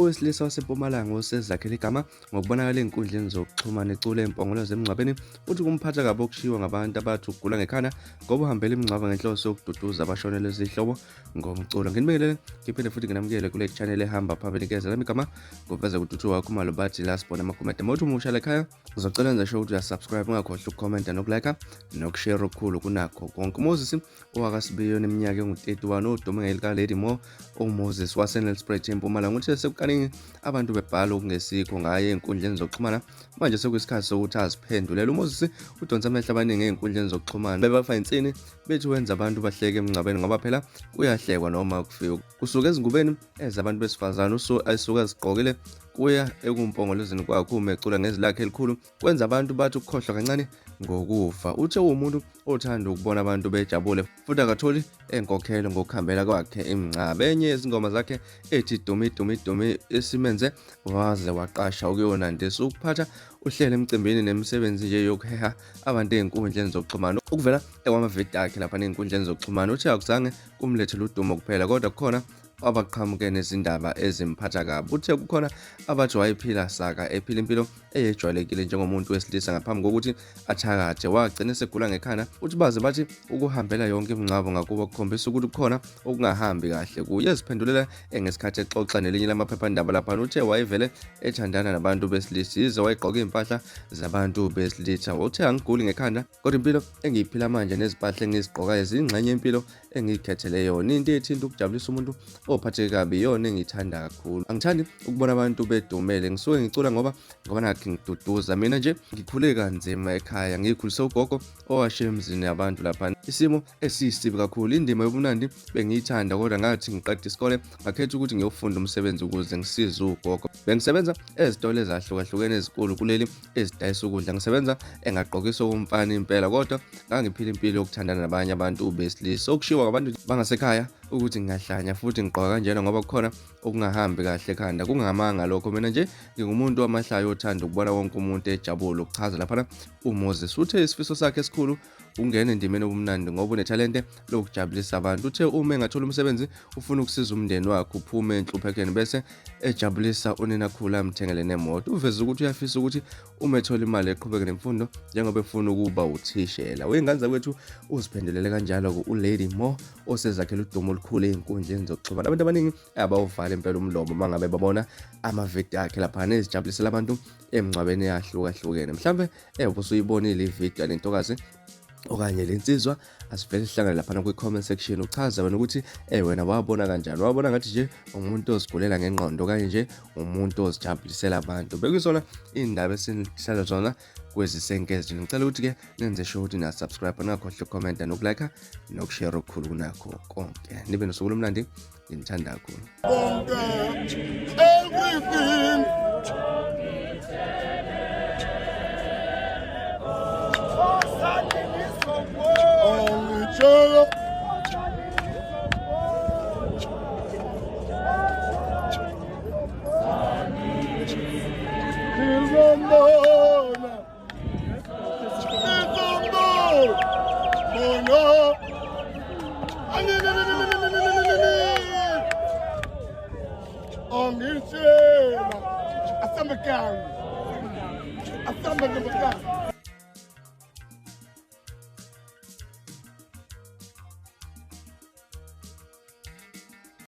Owesilisa waseMpumalanga osezakhele igama ngokubonakala ey'nkundleni zokuxhumana ecula impongoloza emingcwabeni uthi kumphatha kabi okushiwo ngabantu abathi ukugula ngekhanda ngoba uhambele imingcwabo ngenhloso yokududuza abashonelwe izihlobo ngomculo. Nginibingelele ngiphinde futhi nginamukele kule channel ehamba phambili nikezela igama ngokuveza ukududuzwa wakho malo bathi la sibona amakomenti. Uma uthi umusha lekhaya ngizocela nje show ukuthi uyasubscribe, ungakhohlwa ukukhomenta nokulike nokushare okukhulu kunakho konke. uMoses owakasibiyo neminyaka engu-31 odume ngelika Lady Mo uMoses waseNelspruit eMpumalanga uthi sekukaningi abantu bebhala okungesikho ngaye ey'nkundleni zokuxhumana manje sekuyisikhathi sokuthi aziphendulele. uMoses udonsa amehlo abaningi ey'nkundleni zokuxhumana bebafa insini bethi wenza abantu bahleke emingcwabeni ngoba phela kuyahlekwa noma kufika kusuka ezingubeni ezabantu besifazane ayisuka ezigqokile kuya ekumpongolozeni kwakho uma ecula ngezilakhe elikhulu kwenza abantu bathi ukukhohlwa kancane ngokufa. Uthe uwumuntu othanda ukubona abantu bejabule futhi akatholi enkokhelo ngokuhambela kwakhe imingcwabo. Enye yezingoma zakhe ethi dumi dumi dumi esimenze waze waqasha ukuyonandisa ukuphatha uhlele emcimbini nemisebenzi nje yokuheha abantu ey'nkundleni zokuxhumana ukuvela ngamaVideo akhe lapha ey'nkundleni zokuxhumana. Uthe akuzange kumlethele udumo kuphela kodwa kukhona abaqhamuke nezindaba ezimphatha kabi. Uthe kukhona abathi wayephila saka ephila impilo eyejwayelekile njengomuntu wesilisa ngaphambi kokuthi athakathe wagcina esegula ngekhanda. Uthi baze bathi ukuhambela yonke imingcwabo ngakubo kukhombisa ukuthi kukhona okungahambi kahle kuye. Uziphendulela ngesikhathi exoxa nelinye lamaphephandaba laphana uthe wayevele ethandana nabantu besilisa yize wayegqoka iy'mpahla zabantu besilisa. Uthe angiguli ngekhanda kodwa impilo engiyiphila manje nezimpahla engizigqokayo ziyingxenye yempilo engiyikhethele yona. Into ethinta ukujabulisa umuntu ophatheke kabi iyona engiyithanda kakhulu. Angithandi ukubona abantu bedumele, ngisuke ngicula ngoba nakho ngiduduza. Mina nje ngikhule kanzima ekhaya, ngikhulise ugogo owashiya emzini yabantu lapha. Isimo esiyisibi kakhulu, indima yobumnandi bengiyithanda kodwa ngathi ngiqeda isikole ngakhetha ukuthi ngiyofunda umsebenzi ukuze ngisize ugogo. Bengisebenza ezitolo ezahlukahlukene ezikulu kuleli ezidayisa ukudla, ngisebenza engagqokisa umfana impela kodwa ngangiphila impilo yokuthandana nabanye abantu besilisa. Okushiwa ngabantu bangasekhaya ukuthi ngiyahlanya futhi ngigqoka kanjena ngoba kukhona okungahambi kahle ekhanda kungamanga lokho. Mina nje ngingumuntu wamahlaya othanda ukubona wonke umuntu ejabule. Ukuchaza lapha uMoses uthe isifiso sakhe esikhulu ungena endimeni obumnandi ngoba unethalente lokujabulisa abantu. Uthe uma engathola umsebenzi ufuna ukusiza umndeni wakhe uphume enhluphekweni bese ejabulisa unina khulu amthengele nemoto. Uveza ukuthi uyafisa ukuthi uma ethola imali eqhubeke nemfundo njengoba efuna ukuba uthishela. Wengane zakwethu uziphendulele kanjalo uLady Mo osezakhele udumo olukhulu ey'nkundleni zokuxhumana. Abantu abaningi abawuvala impela umlomo mangabe babona amaVideo akhe lapha ezijabulisela abantu emingcwabeni eyahlukahlukene. Mhlambe usuyibonile iVideo lentokazi okanye lensizwa asivele sihlangane lapha kwi-comment section uchaza wena ukuthi wena wabona kanjani. Wabona ngathi nje umuntu ozigulela ngengqondo okanye nje umuntu ozijabulisela abantu? Bekuyizona iy'ndaba esinihlala zona kwezisenkezi. Ngicela ukuthi-ke nenze sure ukuthi na-subscribe, ningakhohlwa ukukhomenta nokulike nokushare okukhulu kunakho konke. Nibe nosuku olumnandi, nginithanda kakhulu. Asamba